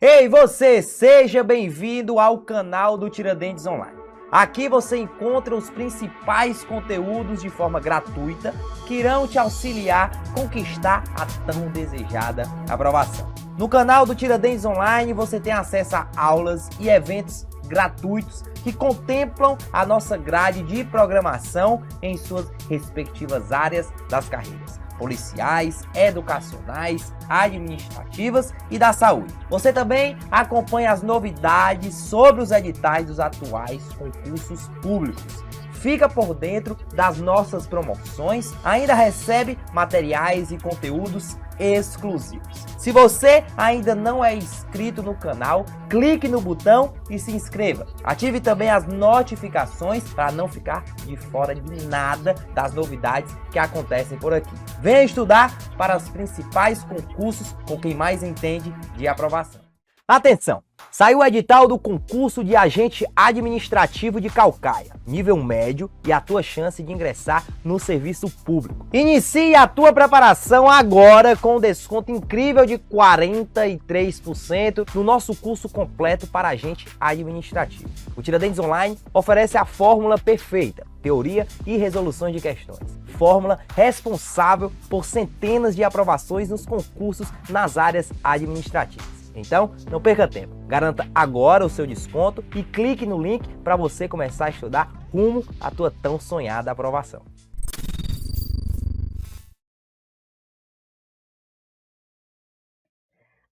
Ei, você, seja bem-vindo ao canal do Tiradentes Online. Aqui você encontra os principais conteúdos de forma gratuita que irão te auxiliar a conquistar a tão desejada aprovação. No canal do Tiradentes Online você tem acesso a aulas e eventos gratuitos que contemplam a nossa grade de programação em suas respectivas áreas das carreiras policiais, educacionais, administrativas e da saúde. Você também acompanha as novidades sobre os editais dos atuais concursos públicos. Fica por dentro das nossas promoções, ainda recebe materiais e conteúdos exclusivos. Se você ainda não é inscrito no canal, clique no botão e se inscreva. Ative também as notificações para não ficar de fora de nada das novidades que acontecem por aqui. Venha estudar para os principais concursos com quem mais entende de aprovação. Atenção! Saiu o edital do concurso de agente administrativo de Caucaia, nível médio, e a tua chance de ingressar no serviço público. Inicie a tua preparação agora com um desconto incrível de 43% no nosso curso completo para agente administrativo. O Tiradentes Online oferece a fórmula perfeita, teoria e resoluções de questões. Fórmula responsável por centenas de aprovações nos concursos nas áreas administrativas. Então, não perca tempo. Garanta agora o seu desconto e clique no link para você começar a estudar rumo à tua tão sonhada aprovação.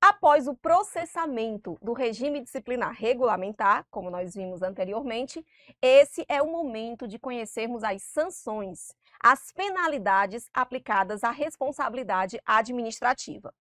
Após o processamento do regime disciplinar regulamentar, como nós vimos anteriormente, esse é o momento de conhecermos as sanções, as penalidades aplicadas à responsabilidade administrativa.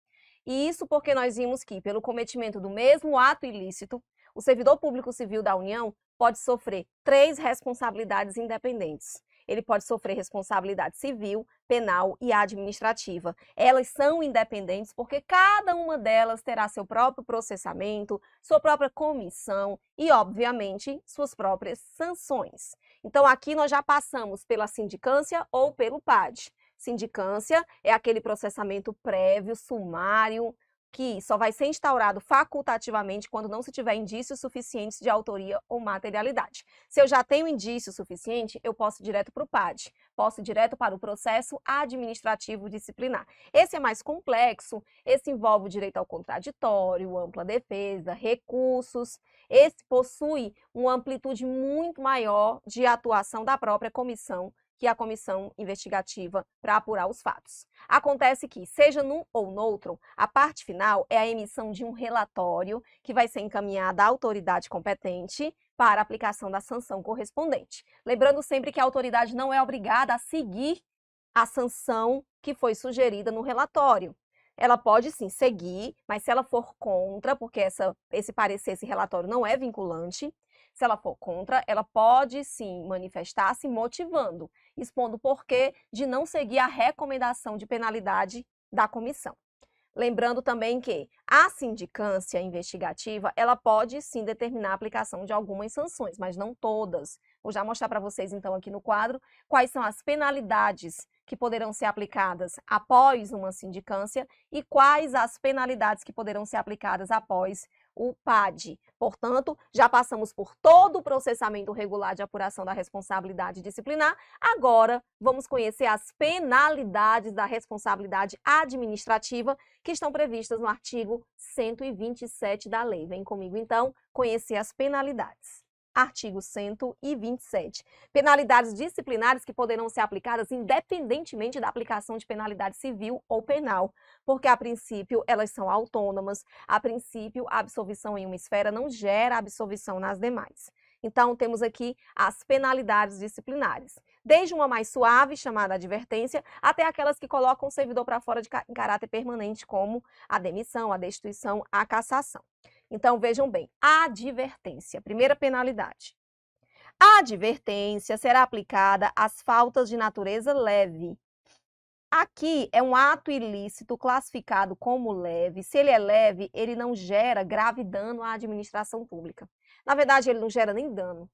E isso porque nós vimos que, pelo cometimento do mesmo ato ilícito, o servidor público civil da União pode sofrer 3 responsabilidades independentes. Ele pode sofrer responsabilidade civil, penal e administrativa. Elas são independentes porque cada uma delas terá seu próprio processamento, sua própria comissão e, obviamente, suas próprias sanções. Então, aqui nós já passamos pela sindicância ou pelo PAD. Sindicância é aquele processamento prévio, sumário, que só vai ser instaurado facultativamente quando não se tiver indícios suficientes de autoria ou materialidade. Se eu já tenho indício suficiente, eu posso ir direto para o PAD, posso ir direto para o processo administrativo disciplinar. Esse é mais complexo, esse envolve o direito ao contraditório, ampla defesa, recursos. Esse possui uma amplitude muito maior de atuação da própria comissão, que é a comissão investigativa para apurar os fatos. Acontece que, seja num ou noutro, a parte final é a emissão de um relatório que vai ser encaminhado à autoridade competente para a aplicação da sanção correspondente. Lembrando sempre que a autoridade não é obrigada a seguir a sanção que foi sugerida no relatório. Ela pode sim seguir, mas se ela for contra, porque esse parecer, esse relatório não é vinculante, se ela for contra, ela pode sim manifestar-se motivando, expondo o porquê de não seguir a recomendação de penalidade da comissão. Lembrando também que a sindicância investigativa, ela pode sim determinar a aplicação de algumas sanções, mas não todas. Vou já mostrar para vocês então aqui no quadro quais são as penalidades que poderão ser aplicadas após uma sindicância e quais as penalidades que poderão ser aplicadas após o PAD. Portanto, já passamos por todo o processamento regular de apuração da responsabilidade disciplinar. Agora, vamos conhecer as penalidades da responsabilidade administrativa que estão previstas no artigo 127 da lei. Vem comigo, então, conhecer as penalidades. Artigo 127. Penalidades disciplinares que poderão ser aplicadas independentemente da aplicação de penalidade civil ou penal, porque, a princípio, elas são autônomas. A princípio, a absolvição em uma esfera não gera absolvição nas demais. Então, temos aqui as penalidades disciplinares, desde uma mais suave, chamada advertência, até aquelas que colocam o servidor para fora em caráter permanente, como a demissão, a destituição, a cassação. Então, vejam bem, a advertência, primeira penalidade. A advertência será aplicada às faltas de natureza leve. Aqui é um ato ilícito classificado como leve. Se ele é leve, ele não gera grave dano à administração pública. Na verdade, ele não gera nem dano.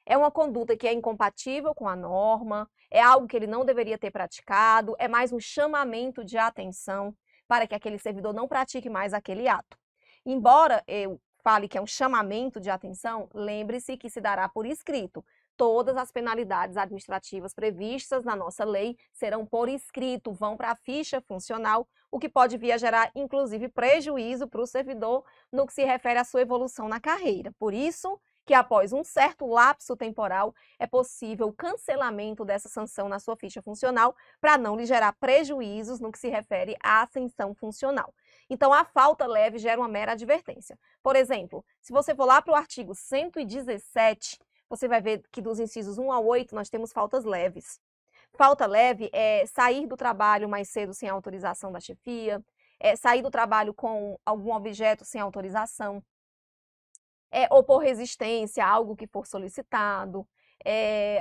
É uma conduta que é incompatível com a norma, é algo que ele não deveria ter praticado, é mais um chamamento de atenção para que aquele servidor não pratique mais aquele ato. Embora eu fale que é um chamamento de atenção, lembre-se que se dará por escrito. Todas as penalidades administrativas previstas na nossa lei serão por escrito, vão para a ficha funcional, o que pode vir a gerar, inclusive, prejuízo para o servidor no que se refere à sua evolução na carreira. Por isso que após um certo lapso temporal, é possível o cancelamento dessa sanção na sua ficha funcional para não lhe gerar prejuízos no que se refere à ascensão funcional. Então, a falta leve gera uma mera advertência. Por exemplo, se você for lá para o artigo 117, você vai ver que dos incisos 1 ao 8 nós temos faltas leves. Falta leve é sair do trabalho mais cedo sem autorização da chefia, sair do trabalho com algum objeto sem autorização, opor resistência a algo que for solicitado,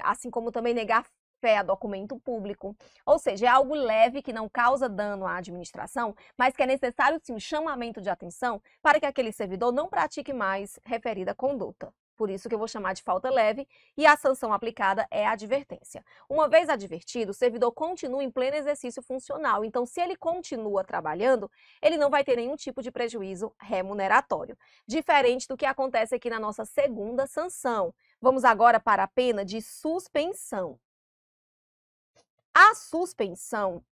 assim como também negar fé a documento público. Ou seja, é algo leve que não causa dano à administração, mas que é necessário sim um chamamento de atenção para que aquele servidor não pratique mais referida conduta. Por isso que eu vou chamar de falta leve e a sanção aplicada é a advertência. Uma vez advertido, o servidor continua em pleno exercício funcional. Então, se ele continua trabalhando, ele não vai ter nenhum tipo de prejuízo remuneratório. Diferente do que acontece aqui na nossa segunda sanção. Vamos agora para a pena de suspensão. A suspensão,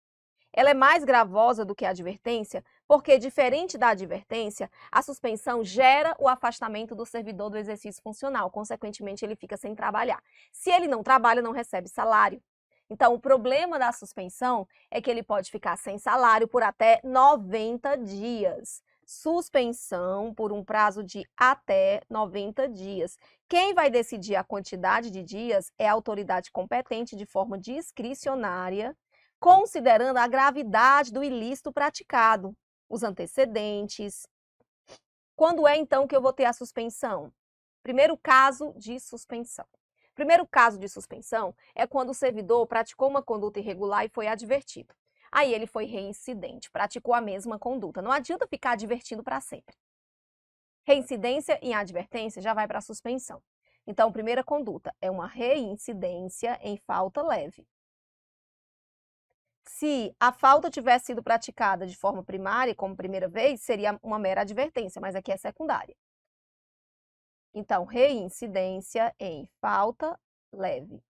ela é mais gravosa do que a advertência, porque, diferente da advertência, a suspensão gera o afastamento do servidor do exercício funcional. Consequentemente, ele fica sem trabalhar. Se ele não trabalha, não recebe salário. Então, o problema da suspensão é que ele pode ficar sem salário por até 90 dias. Suspensão por um prazo de até 90 dias. Quem vai decidir a quantidade de dias é a autoridade competente de forma discricionária, considerando a gravidade do ilícito praticado, os antecedentes. Quando é, então, que eu vou ter a suspensão? Primeiro caso de suspensão. Primeiro caso de suspensão é quando o servidor praticou uma conduta irregular e foi advertido. Aí ele foi reincidente, praticou a mesma conduta. Não adianta ficar advertindo para sempre. Reincidência em advertência já vai para a suspensão. Então, primeira conduta é uma reincidência em falta leve. Se a falta tivesse sido praticada de forma primária, como primeira vez, seria uma mera advertência, mas aqui é secundária. Então, reincidência em falta leve.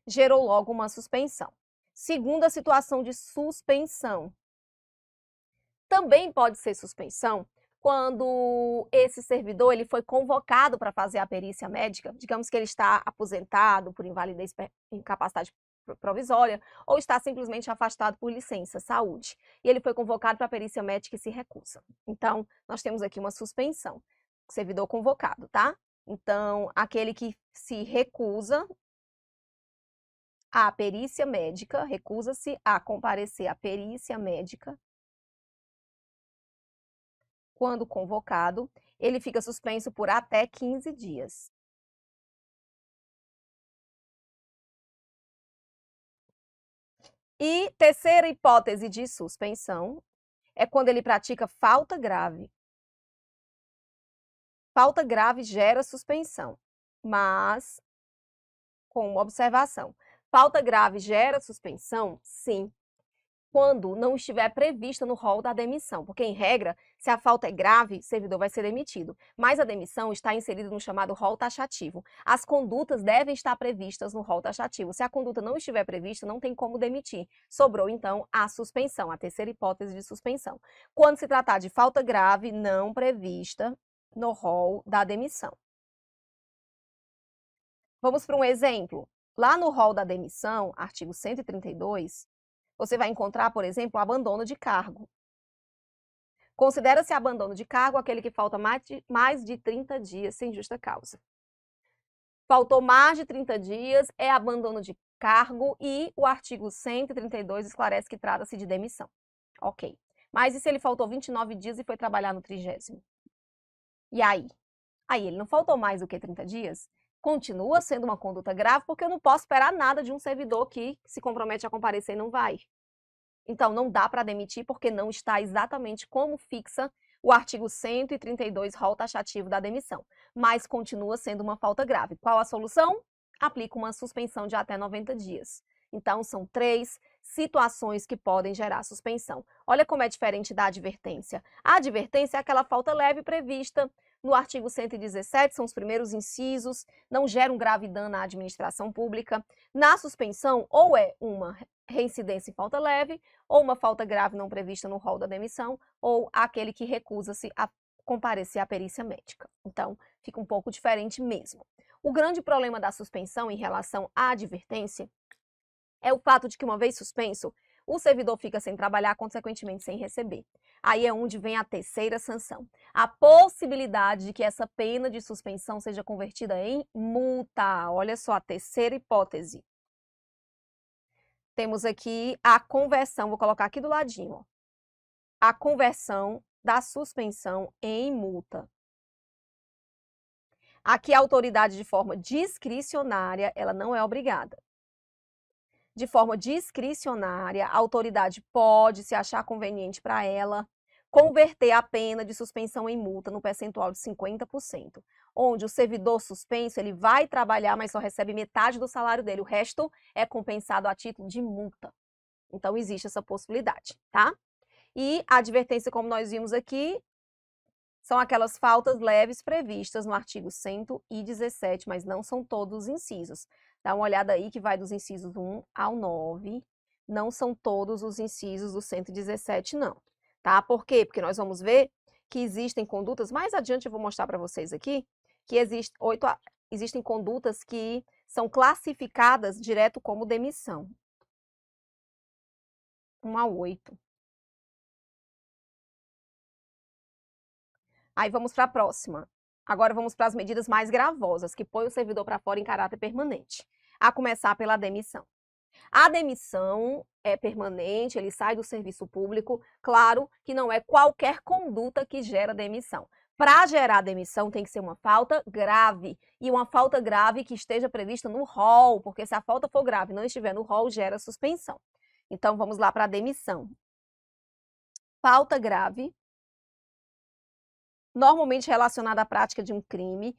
Gerou logo uma suspensão. Segunda situação de suspensão. Também pode ser suspensão quando esse servidor ele foi convocado para fazer a perícia médica, digamos que ele está aposentado por invalidez, incapacidade provisória, ou está simplesmente afastado por licença, saúde, e ele foi convocado para a perícia médica e se recusa. Então, nós temos aqui uma suspensão, servidor convocado, tá? Então, aquele que se recusa à perícia médica, recusa-se a comparecer à perícia médica, quando convocado, ele fica suspenso por até 15 dias. E terceira hipótese de suspensão é quando ele pratica falta grave. Falta grave gera suspensão, mas com uma observação. Falta grave gera suspensão? Sim, quando não estiver prevista no rol da demissão, porque, em regra, se a falta é grave, o servidor vai ser demitido, mas a demissão está inserida no chamado rol taxativo. As condutas devem estar previstas no rol taxativo. Se a conduta não estiver prevista, não tem como demitir. Sobrou, então, a suspensão, a terceira hipótese de suspensão. Quando se tratar de falta grave não prevista no rol da demissão. Vamos para um exemplo. Lá no rol da demissão, artigo 132, você vai encontrar, por exemplo, abandono de cargo. Considera-se abandono de cargo aquele que falta mais de 30 dias sem justa causa. Faltou mais de 30 dias, é abandono de cargo e o artigo 132 esclarece que trata-se de demissão. Ok. Mas e se ele faltou 29 dias e foi trabalhar no 30º? E aí? Aí ele não faltou mais do que 30 dias? Continua sendo uma conduta grave, porque eu não posso esperar nada de um servidor que se compromete a comparecer e não vai. Então, não dá para demitir, porque não está exatamente como fixa o artigo 132, rol taxativo da demissão. Mas continua sendo uma falta grave. Qual a solução? Aplica uma suspensão de até 90 dias. Então, são 3 situações que podem gerar suspensão. Olha como é diferente da advertência. A advertência é aquela falta leve prevista no artigo 117, são os primeiros incisos, não gera um grave dano à administração pública. Na suspensão, ou é uma reincidência em falta leve, ou uma falta grave não prevista no rol da demissão, ou aquele que recusa-se a comparecer à perícia médica. Então, fica um pouco diferente mesmo. O grande problema da suspensão em relação à advertência é o fato de que, uma vez suspenso, o servidor fica sem trabalhar, consequentemente sem receber. Aí é onde vem a terceira sanção. A possibilidade de que essa pena de suspensão seja convertida em multa. Olha só a terceira hipótese. Temos aqui a conversão, vou colocar aqui do ladinho, ó. A conversão da suspensão em multa. Aqui a autoridade, de forma discricionária, ela não é obrigada. De forma discricionária, a autoridade pode, se achar conveniente para ela, converter a pena de suspensão em multa no percentual de 50%, onde o servidor suspenso ele vai trabalhar, mas só recebe metade do salário dele, o resto é compensado a título de multa. Então, existe essa possibilidade, tá? E a advertência, como nós vimos aqui, são aquelas faltas leves previstas no artigo 117, mas não são todos os incisos. Dá uma olhada aí que vai dos incisos 1 ao 9, não são todos os incisos do 117, não. Tá? Por quê? Porque nós vamos ver que existem condutas, mais adiante eu vou mostrar para vocês aqui, que existem condutas que são classificadas direto como demissão. 1 a 8. Aí vamos para a próxima. Agora vamos para as medidas mais gravosas, que põem o servidor para fora em caráter permanente. A começar pela demissão. A demissão é permanente, ele sai do serviço público. Claro que não é qualquer conduta que gera demissão. Para gerar demissão tem que ser uma falta grave. E uma falta grave que esteja prevista no rol, porque se a falta for grave e não estiver no rol, gera suspensão. Então vamos lá para a demissão. Falta grave, normalmente relacionada à prática de um crime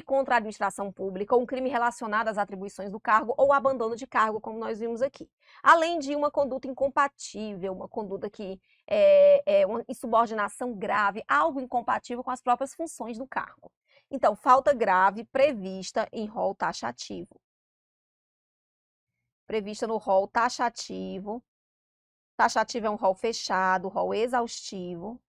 contra a administração pública, ou um crime relacionado às atribuições do cargo, ou abandono de cargo, como nós vimos aqui. Além de uma conduta incompatível, uma conduta que é uma insubordinação grave, algo incompatível com as próprias funções do cargo. Então, falta grave prevista em rol taxativo. Prevista no rol taxativo. Taxativo é um rol fechado, rol exaustivo,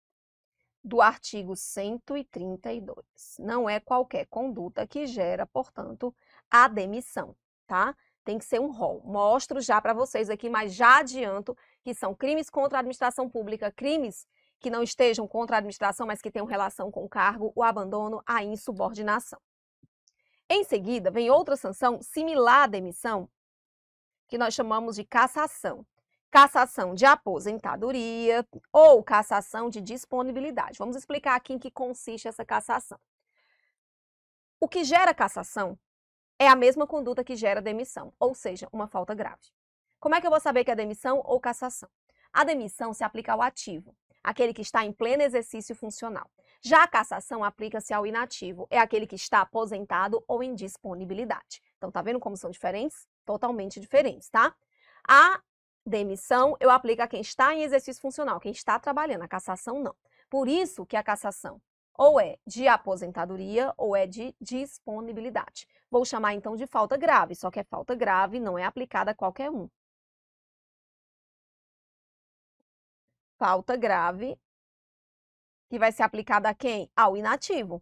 do artigo 132. Não é qualquer conduta que gera, portanto, a demissão, tá? Tem que ser um rol. Mostro já para vocês aqui, mas já adianto que são crimes contra a administração pública, crimes que não estejam contra a administração, mas que tenham relação com o cargo, o abandono, a insubordinação. Em seguida, vem outra sanção similar à demissão, que nós chamamos de cassação. Cassação de aposentadoria ou cassação de disponibilidade. Vamos explicar aqui em que consiste essa cassação. O que gera cassação é a mesma conduta que gera demissão, ou seja, uma falta grave. Como é que eu vou saber que é demissão ou cassação? A demissão se aplica ao ativo, aquele que está em pleno exercício funcional. Já a cassação aplica-se ao inativo, é aquele que está aposentado ou em disponibilidade. Então, tá vendo como são diferentes? Totalmente diferentes, tá? A demissão eu aplico a quem está em exercício funcional, quem está trabalhando, a cassação não. Por isso que a cassação ou é de aposentadoria ou é de disponibilidade. Vou chamar então de falta grave, só que é falta grave, não é aplicada a qualquer um. Falta grave, que vai ser aplicada a quem? Ao inativo.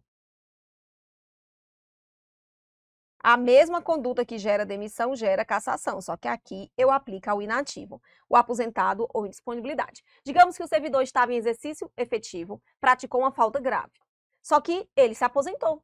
A mesma conduta que gera demissão gera cassação, só que aqui eu aplico ao inativo, o aposentado ou indisponibilidade. Digamos que o servidor estava em exercício efetivo, praticou uma falta grave, só que ele se aposentou.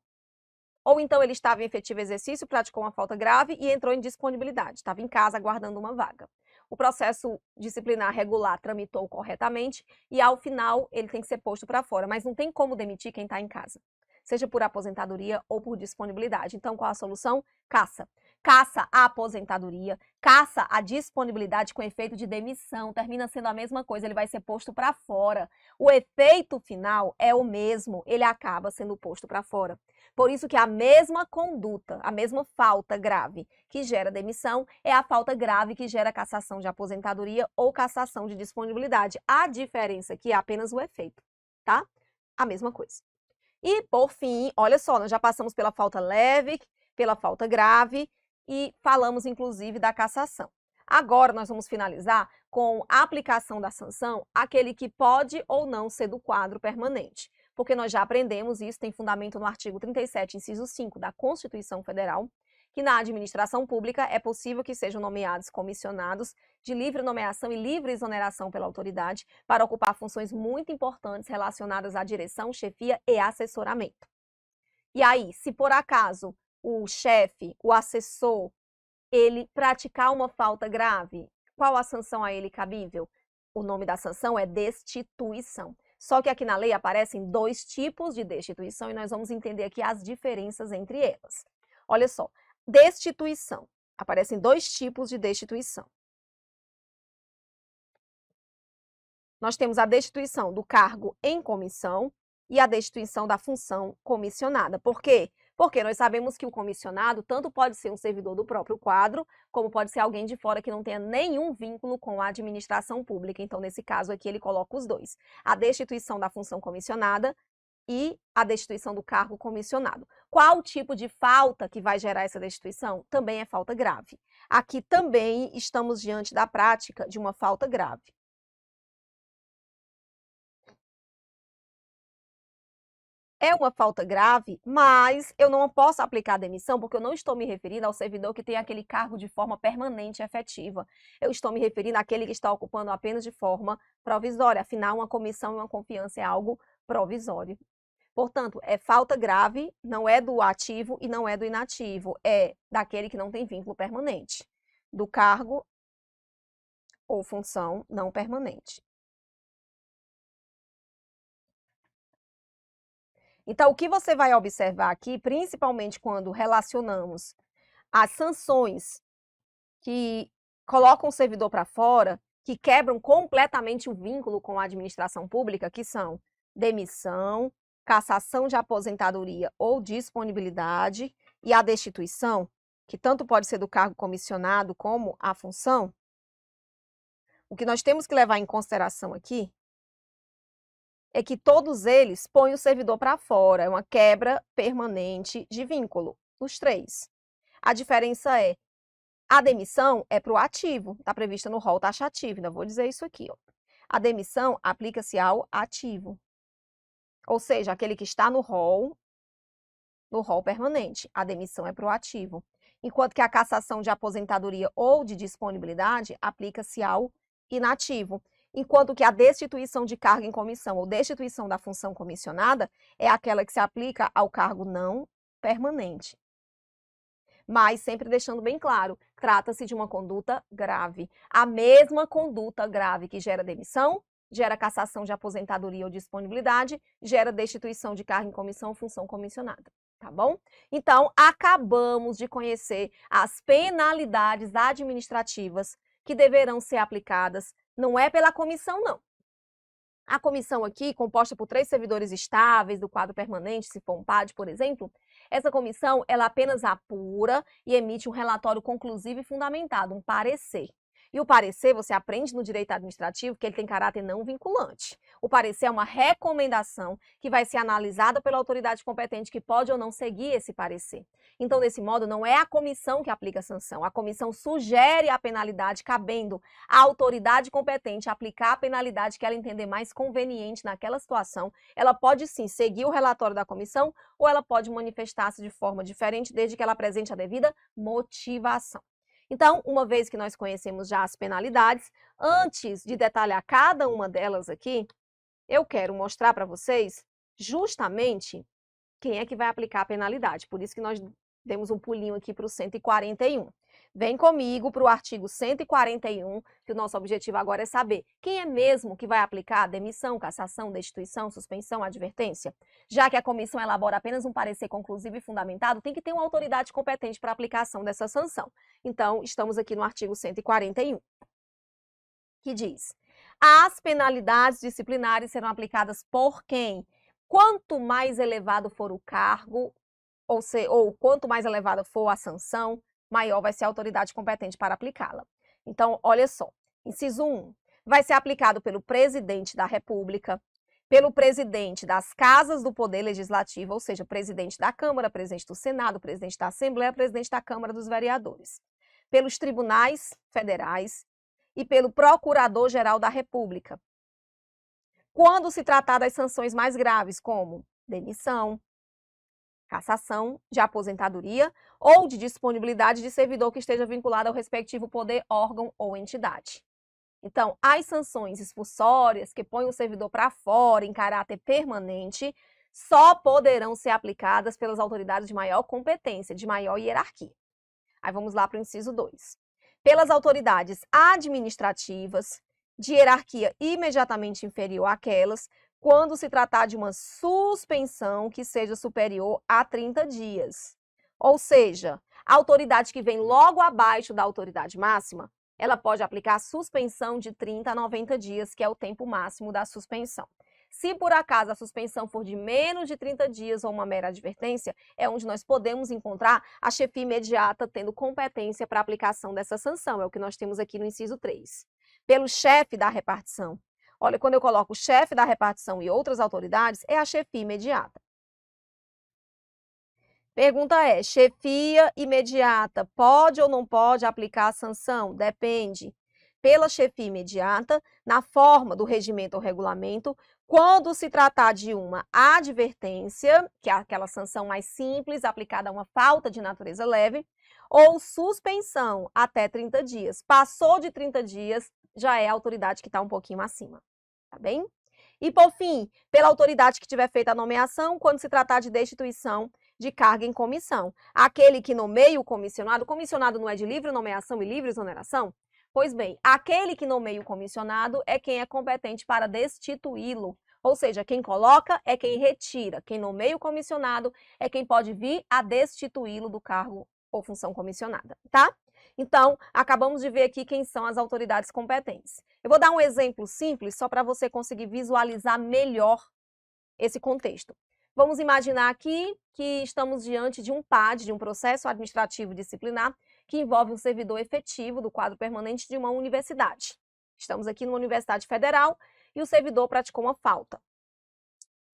Ou então ele estava em efetivo exercício, praticou uma falta grave e entrou em disponibilidade, estava em casa aguardando uma vaga. O processo disciplinar regular tramitou corretamente e ao final ele tem que ser posto para fora, mas não tem como demitir quem está em casa, seja por aposentadoria ou por disponibilidade. Então, qual a solução? Cassa. caça a aposentadoria, caça a disponibilidade com efeito de demissão, termina sendo a mesma coisa, ele vai ser posto para fora. O efeito final é o mesmo, ele acaba sendo posto para fora. Por isso que a mesma conduta, a mesma falta grave que gera demissão é a falta grave que gera cassação de aposentadoria ou cassação de disponibilidade. A diferença aqui é apenas o efeito, tá? A mesma coisa. E, por fim, olha só, nós já passamos pela falta leve, pela falta grave e falamos, inclusive, da cassação. Agora, nós vamos finalizar com a aplicação da sanção àquele que pode ou não ser do quadro permanente. Porque nós já aprendemos, e isso tem fundamento no artigo 37, inciso 5 da Constituição Federal, que na administração pública é possível que sejam nomeados comissionados de livre nomeação e livre exoneração pela autoridade para ocupar funções muito importantes relacionadas à direção, chefia e assessoramento. E aí, se por acaso o chefe, o assessor, ele praticar uma falta grave, qual a sanção a ele cabível? O nome da sanção é destituição. Só que aqui na lei aparecem 2 tipos de destituição e nós vamos entender aqui as diferenças entre elas. Olha só, destituição. Aparecem 2 tipos de destituição. Nós temos a destituição do cargo em comissão e a destituição da função comissionada. Por quê? Porque nós sabemos que o comissionado tanto pode ser um servidor do próprio quadro, como pode ser alguém de fora que não tenha nenhum vínculo com a administração pública. Então, nesse caso aqui, ele coloca os 2. A destituição da função comissionada e a destituição do cargo comissionado. Qual o tipo de falta que vai gerar essa destituição? Também é falta grave. Aqui também estamos diante da prática de uma falta grave. É uma falta grave, mas eu não posso aplicar a demissão porque eu não estou me referindo ao servidor que tem aquele cargo de forma permanente e efetiva. Eu estou me referindo àquele que está ocupando apenas de forma provisória. Afinal, uma comissão e uma confiança é algo provisório. Portanto, é falta grave, não é do ativo e não é do inativo, é daquele que não tem vínculo permanente, do cargo ou função não permanente. Então, o que você vai observar aqui, principalmente quando relacionamos as sanções que colocam o servidor para fora, que quebram completamente o vínculo com a administração pública, que são demissão, cassação de aposentadoria ou disponibilidade e a destituição, que tanto pode ser do cargo comissionado como a função, o que nós temos que levar em consideração aqui é que todos eles põem o servidor para fora, é uma quebra permanente de vínculo, os 3. A diferença é, a demissão é para o ativo, está prevista no rol taxativo, ainda vou dizer isso aqui. Ó. A demissão aplica-se ao ativo, ou seja, aquele que está no rol permanente. A demissão é para o ativo. Enquanto que a cassação de aposentadoria ou de disponibilidade aplica-se ao inativo. Enquanto que a destituição de cargo em comissão ou destituição da função comissionada é aquela que se aplica ao cargo não permanente. Mas sempre deixando bem claro, trata-se de uma conduta grave. A mesma conduta grave que gera demissão, gera cassação de aposentadoria ou disponibilidade, gera destituição de cargo em comissão ou função comissionada. Tá bom? Então, acabamos de conhecer as penalidades administrativas que deverão ser aplicadas. Não é pela comissão, não. A comissão aqui, composta por 3 servidores estáveis do quadro permanente, se for um PAD, por exemplo, essa comissão, ela apenas apura e emite um relatório conclusivo e fundamentado, um parecer. E o parecer, você aprende no direito administrativo que ele tem caráter não vinculante. O parecer é uma recomendação que vai ser analisada pela autoridade competente que pode ou não seguir esse parecer. Então, desse modo, não é a comissão que aplica a sanção. A comissão sugere a penalidade, cabendo à autoridade competente aplicar a penalidade que ela entender mais conveniente naquela situação. Ela pode, sim, seguir o relatório da comissão ou ela pode manifestar-se de forma diferente, desde que ela apresente a devida motivação. Então, uma vez que nós conhecemos já as penalidades, antes de detalhar cada uma delas aqui, eu quero mostrar para vocês justamente quem é que vai aplicar a penalidade. Por isso que nós demos um pulinho aqui para o 141. Vem comigo para o artigo 141, que o nosso objetivo agora é saber quem é mesmo que vai aplicar demissão, cassação, destituição, suspensão, advertência. Já que a comissão elabora apenas um parecer conclusivo e fundamentado, tem que ter uma autoridade competente para a aplicação dessa sanção. Então, estamos aqui no artigo 141, que diz: as penalidades disciplinares serão aplicadas por quem? Quanto mais elevado for o cargo, ou quanto mais elevada for a sanção, maior vai ser a autoridade competente para aplicá-la. Então, olha só, inciso 1, vai ser aplicado pelo presidente da República, pelo presidente das casas do Poder Legislativo, ou seja, presidente da Câmara, presidente do Senado, presidente da Assembleia, presidente da Câmara dos Vereadores, pelos tribunais federais e pelo Procurador-Geral da República. Quando se tratar das sanções mais graves, como demissão, cassação de aposentadoria ou de disponibilidade de servidor que esteja vinculado ao respectivo poder, órgão ou entidade. Então, as sanções expulsórias que põem o servidor para fora em caráter permanente só poderão ser aplicadas pelas autoridades de maior competência, de maior hierarquia. Aí vamos lá para o inciso 2. Pelas autoridades administrativas de hierarquia imediatamente inferior àquelas, quando se tratar de uma suspensão que seja superior a 30 dias. Ou seja, a autoridade que vem logo abaixo da autoridade máxima, ela pode aplicar suspensão de 30 a 90 dias, que é o tempo máximo da suspensão. Se por acaso a suspensão for de menos de 30 dias ou uma mera advertência, é onde nós podemos encontrar a chefia imediata tendo competência para a aplicação dessa sanção. É o que nós temos aqui no inciso 3. Pelo chefe da repartição. Olha, quando eu coloco chefe da repartição e outras autoridades, é a chefia imediata. Pergunta é, chefia imediata pode ou não pode aplicar a sanção? Depende. Pela chefia imediata, na forma do regimento ou regulamento, quando se tratar de uma advertência, que é aquela sanção mais simples, aplicada a uma falta de natureza leve, ou suspensão até 30 dias. Passou de 30 dias, já é a autoridade que está um pouquinho acima. Tá bem? E, por fim, pela autoridade que tiver feito a nomeação, quando se tratar de destituição de carga em comissão. Aquele que nomeia o comissionado não é de livre nomeação e livre exoneração? Pois bem, aquele que nomeia o comissionado é quem é competente para destituí-lo. Ou seja, quem coloca é quem retira. Quem nomeia o comissionado é quem pode vir a destituí-lo do cargo ou função comissionada, tá? Então, acabamos de ver aqui quem são as autoridades competentes. Eu vou dar um exemplo simples só para você conseguir visualizar melhor esse contexto. Vamos imaginar aqui que estamos diante de um PAD, de um processo administrativo disciplinar, que envolve um servidor efetivo do quadro permanente de uma universidade. Estamos aqui numa universidade federal e o servidor praticou uma falta.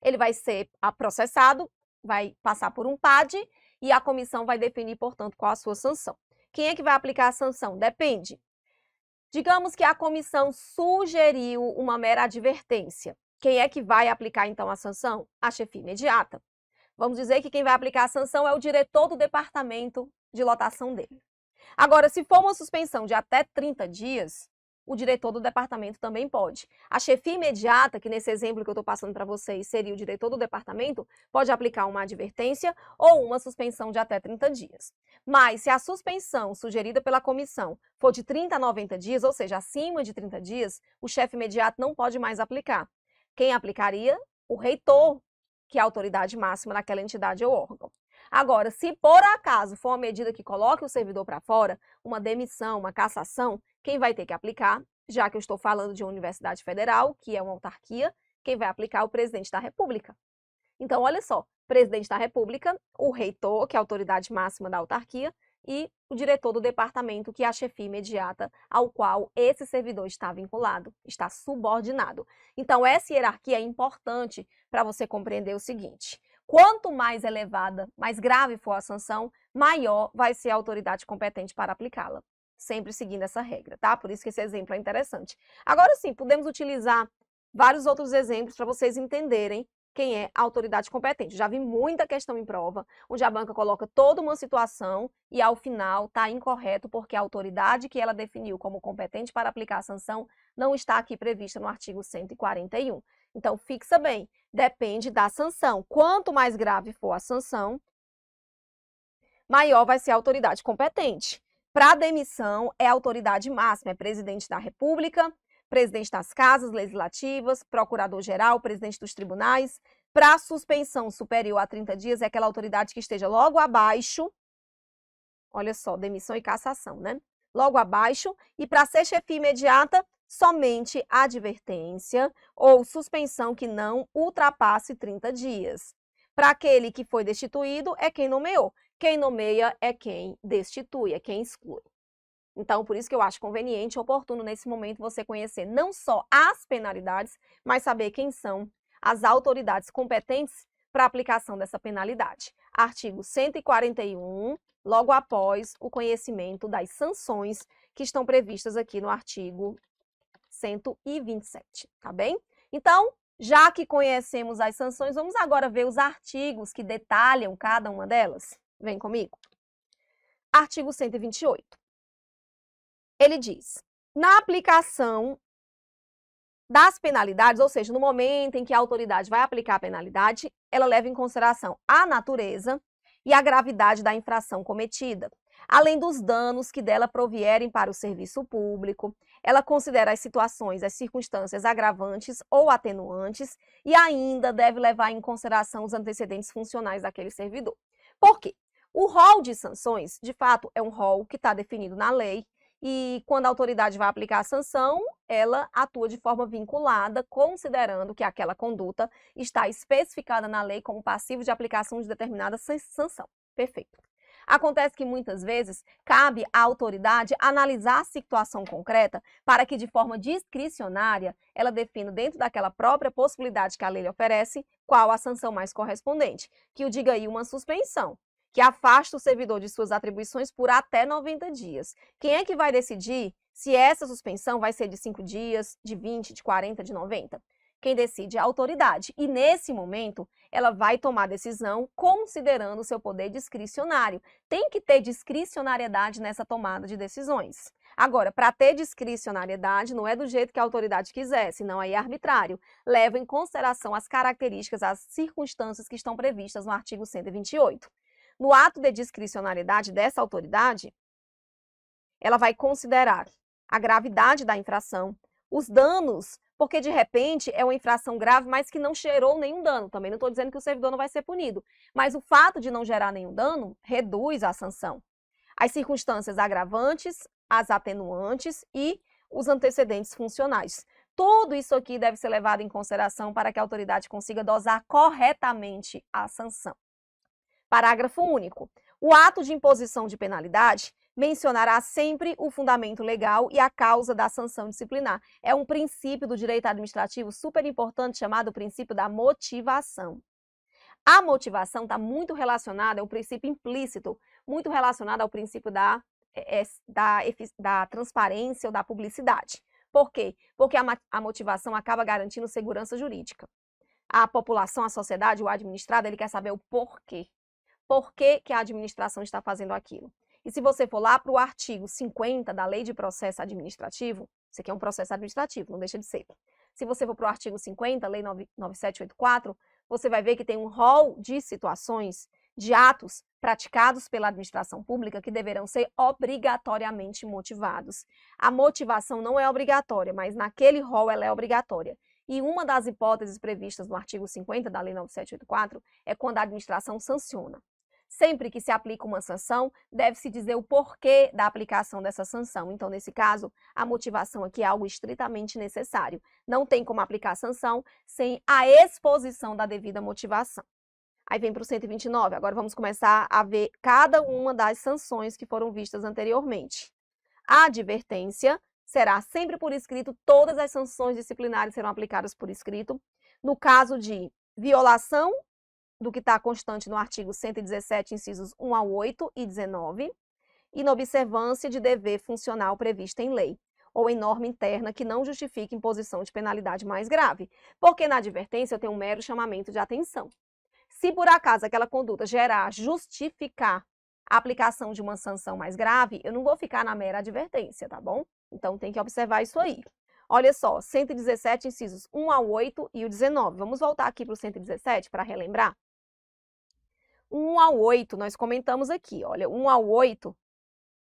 Ele vai ser processado, vai passar por um PAD e a comissão vai definir, portanto, qual a sua sanção. Quem é que vai aplicar a sanção? Depende. Digamos que a comissão sugeriu uma mera advertência. Quem é que vai aplicar, então, a sanção? A chefia imediata. Vamos dizer que quem vai aplicar a sanção é o diretor do departamento de lotação dele. Agora, se for uma suspensão de até 30 dias, o diretor do departamento também pode. A chefia imediata, que nesse exemplo que eu estou passando para vocês seria o diretor do departamento, pode aplicar uma advertência ou uma suspensão de até 30 dias. Mas se a suspensão sugerida pela comissão for de 30 a 90 dias, ou seja, acima de 30 dias, o chefe imediato não pode mais aplicar. Quem aplicaria? O reitor, que é a autoridade máxima daquela entidade ou órgão. Agora, se por acaso for uma medida que coloque o servidor para fora, uma demissão, uma cassação, quem vai ter que aplicar, já que eu estou falando de uma universidade federal, que é uma autarquia, quem vai aplicar é o presidente da República. Então, olha só, presidente da República, o reitor, que é a autoridade máxima da autarquia, e o diretor do departamento, que é a chefia imediata, ao qual esse servidor está vinculado, está subordinado. Então, essa hierarquia é importante para você compreender o seguinte: quanto mais elevada, mais grave for a sanção, maior vai ser a autoridade competente para aplicá-la. Sempre seguindo essa regra, tá? Por isso que esse exemplo é interessante. Agora sim, podemos utilizar vários outros exemplos para vocês entenderem quem é a autoridade competente. Já vi muita questão em prova, onde a banca coloca toda uma situação e ao final está incorreto porque a autoridade que ela definiu como competente para aplicar a sanção não está aqui prevista no artigo 141. Então, fixa bem, depende da sanção. Quanto mais grave for a sanção, maior vai ser a autoridade competente. Para demissão, é a autoridade máxima, é presidente da República, presidente das casas legislativas, procurador-geral, presidente dos tribunais. Para suspensão superior a 30 dias, é aquela autoridade que esteja logo abaixo, olha só, demissão e cassação, né? Logo abaixo, e para ser chefia imediata, somente advertência ou suspensão que não ultrapasse 30 dias. Para aquele que foi destituído, é quem nomeou. Quem nomeia é quem destitui, é quem exclui. Então, por isso que eu acho conveniente e oportuno nesse momento você conhecer não só as penalidades, mas saber quem são as autoridades competentes para a aplicação dessa penalidade. Artigo 141, logo após o conhecimento das sanções que estão previstas aqui no artigo 127, tá bem? Então, já que conhecemos as sanções, vamos agora ver os artigos que detalham cada uma delas. Vem comigo. Artigo 128. Ele diz, na aplicação das penalidades, ou seja, no momento em que a autoridade vai aplicar a penalidade, ela leva em consideração a natureza e a gravidade da infração cometida, além dos danos que dela provierem para o serviço público. Ela considera as situações, as circunstâncias agravantes ou atenuantes e ainda deve levar em consideração os antecedentes funcionais daquele servidor. Por quê? O rol de sanções, de fato, é um rol que está definido na lei e quando a autoridade vai aplicar a sanção, ela atua de forma vinculada, considerando que aquela conduta está especificada na lei como passivo de aplicação de determinada sanção. Perfeito. Acontece que muitas vezes cabe à autoridade analisar a situação concreta para que de forma discricionária ela defina dentro daquela própria possibilidade que a lei lhe oferece qual a sanção mais correspondente, que o diga aí uma suspensão, que afasta o servidor de suas atribuições por até 90 dias. Quem é que vai decidir se essa suspensão vai ser de 5 dias, de 20, de 40, de 90? Quem decide é a autoridade. E nesse momento, ela vai tomar decisão considerando o seu poder discricionário. Tem que ter discricionariedade nessa tomada de decisões. Agora, para ter discricionariedade, não é do jeito que a autoridade quiser, senão aí é arbitrário. Leva em consideração as características, as circunstâncias que estão previstas no artigo 128. No ato de discricionariedade dessa autoridade, ela vai considerar a gravidade da infração, os danos, porque de repente é uma infração grave, mas que não gerou nenhum dano. Também não estou dizendo que o servidor não vai ser punido, mas o fato de não gerar nenhum dano reduz a sanção. As circunstâncias agravantes, as atenuantes e os antecedentes funcionais. Tudo isso aqui deve ser levado em consideração para que a autoridade consiga dosar corretamente a sanção. Parágrafo único. O ato de imposição de penalidade mencionará sempre o fundamento legal e a causa da sanção disciplinar. É um princípio do direito administrativo super importante chamado princípio da motivação. A motivação está muito relacionada, é um princípio implícito, muito relacionado ao princípio da transparência ou da publicidade. Por quê? Porque a motivação acaba garantindo segurança jurídica. A população, a sociedade, o administrado, ele quer saber o porquê. Por que a administração está fazendo aquilo? E se você for lá para o artigo 50 da Lei de Processo Administrativo, isso aqui é um processo administrativo, não deixa de ser. Se você for para o artigo 50, Lei 9784, você vai ver que tem um rol de situações, de atos praticados pela administração pública que deverão ser obrigatoriamente motivados. A motivação não é obrigatória, mas naquele rol ela é obrigatória. E uma das hipóteses previstas no artigo 50 da Lei 9784 é quando a administração sanciona. Sempre que se aplica uma sanção, deve-se dizer o porquê da aplicação dessa sanção. Então, nesse caso, a motivação aqui é algo estritamente necessário. Não tem como aplicar a sanção sem a exposição da devida motivação. Aí vem para o 129, agora vamos começar a ver cada uma das sanções que foram vistas anteriormente. A advertência será sempre por escrito, todas as sanções disciplinares serão aplicadas por escrito. No caso de violação do que está constante no artigo 117, incisos 1 ao 8 e 19, inobservância de dever funcional previsto em lei, ou em norma interna que não justifique imposição de penalidade mais grave, porque na advertência eu tenho um mero chamamento de atenção. Se por acaso aquela conduta justificar a aplicação de uma sanção mais grave, eu não vou ficar na mera advertência, tá bom? Então tem que observar isso aí. Olha só, 117, incisos 1 ao 8 e o 19. Vamos voltar aqui para o 117 para relembrar? 1 ao 8, nós comentamos aqui, olha, 1 ao 8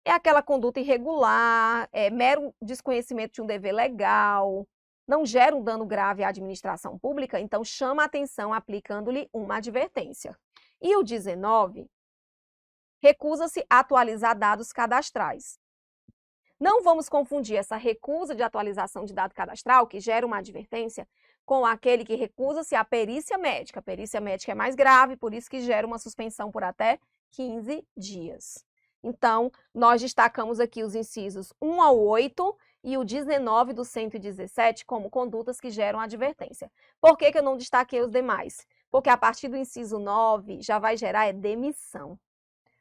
é aquela conduta irregular, é mero desconhecimento de um dever legal, não gera um dano grave à administração pública, então chama a atenção aplicando-lhe uma advertência. E o 19, recusa-se a atualizar dados cadastrais. Não vamos confundir essa recusa de atualização de dado cadastral, que gera uma advertência, com aquele que recusa-se à perícia médica. A perícia médica é mais grave, por isso que gera uma suspensão por até 15 dias. Então, nós destacamos aqui os incisos 1 ao 8 e o 19 do 117 como condutas que geram advertência. Por que eu não destaquei os demais? Porque a partir do inciso 9 já vai gerar demissão.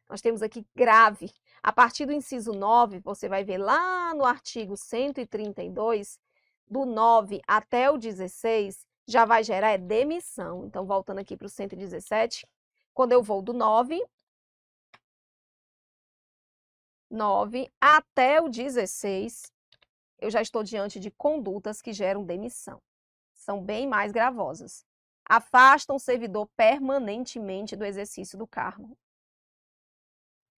Nós temos aqui grave. A partir do inciso 9, você vai ver lá no artigo 132, do 9 até o 16, já vai gerar demissão. Então, voltando aqui para o 117, quando eu vou do 9 até o 16, eu já estou diante de condutas que geram demissão. São bem mais gravosas. Afastam o servidor permanentemente do exercício do cargo.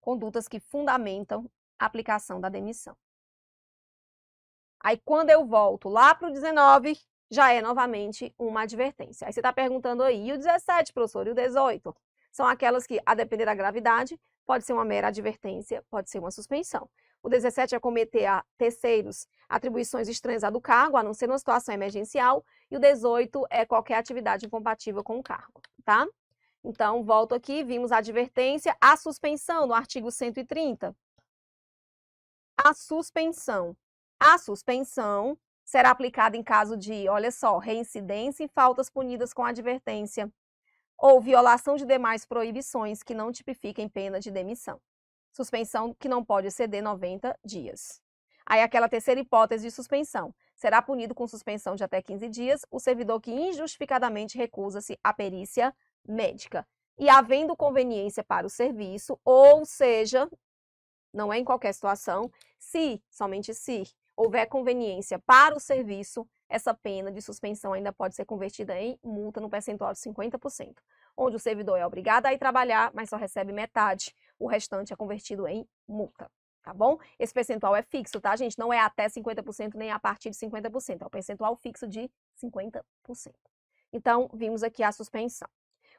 Condutas que fundamentam a aplicação da demissão. Aí, quando eu volto lá para o 19, já é novamente uma advertência. Aí você está perguntando aí, e o 17, professor, e o 18? São aquelas que, a depender da gravidade, pode ser uma mera advertência, pode ser uma suspensão. O 17 é cometer a terceiros atribuições estranhas à do cargo, a não ser numa situação emergencial, e o 18 é qualquer atividade incompatível com o cargo, tá? Então, volto aqui, vimos a advertência, a suspensão no artigo 130. A suspensão será aplicada em caso de, olha só, reincidência em faltas punidas com advertência ou violação de demais proibições que não tipifiquem pena de demissão. Suspensão que não pode exceder 90 dias. Aí, aquela terceira hipótese de suspensão. Será punido com suspensão de até 15 dias o servidor que injustificadamente recusa-se à perícia médica. E havendo conveniência para o serviço, ou seja, não é em qualquer situação, se, somente se, houver conveniência para o serviço, essa pena de suspensão ainda pode ser convertida em multa no percentual de 50%, onde o servidor é obrigado a ir trabalhar, mas só recebe metade, o restante é convertido em multa, tá bom? Esse percentual é fixo, tá, gente? Não é até 50% nem a partir de 50%, é o percentual fixo de 50%. Então, vimos aqui a suspensão.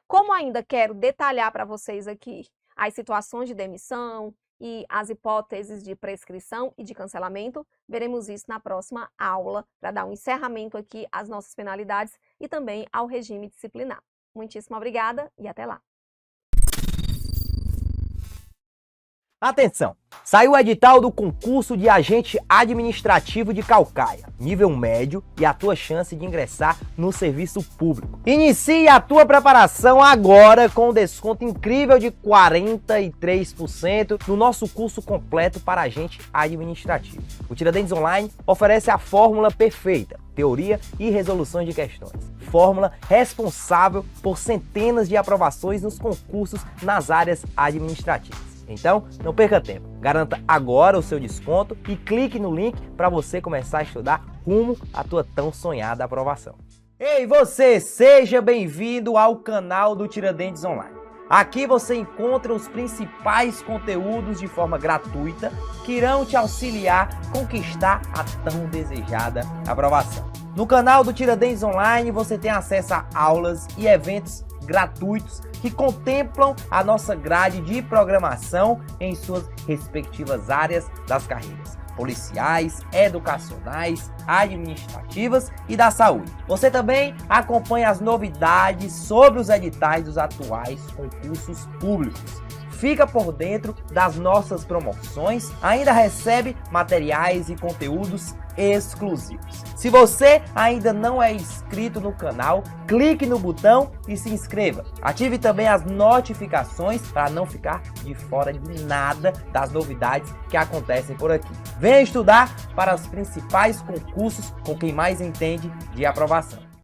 Como ainda quero detalhar para vocês aqui as situações de demissão e as hipóteses de prescrição e de cancelamento, veremos isso na próxima aula, para dar um encerramento aqui às nossas penalidades e também ao regime disciplinar. Muitíssimo obrigada e até lá! Atenção! Saiu o edital do concurso de agente administrativo de Caucaia, nível médio, e a tua chance de ingressar no serviço público. Inicie a tua preparação agora com um desconto incrível de 43% no nosso curso completo para agente administrativo. O Tiradentes Online oferece a fórmula perfeita, teoria e resoluções de questões. Fórmula responsável por centenas de aprovações nos concursos nas áreas administrativas. Então, não perca tempo. Garanta agora o seu desconto e clique no link para você começar a estudar rumo à tua tão sonhada aprovação. Ei, você! Seja bem-vindo ao canal do Tiradentes Online. Aqui você encontra os principais conteúdos de forma gratuita que irão te auxiliar a conquistar a tão desejada aprovação. No canal do Tiradentes Online você tem acesso a aulas e eventos gratuitos que contemplam a nossa grade de programação em suas respectivas áreas das carreiras policiais, educacionais, administrativas e da saúde. Você também acompanha as novidades sobre os editais dos atuais concursos públicos. Fica por dentro das nossas promoções, ainda recebe materiais e conteúdos exclusivos. Se você ainda não é inscrito no canal, clique no botão e se inscreva. Ative também as notificações para não ficar de fora de nada das novidades que acontecem por aqui. Venha estudar para os principais concursos com quem mais entende de aprovação.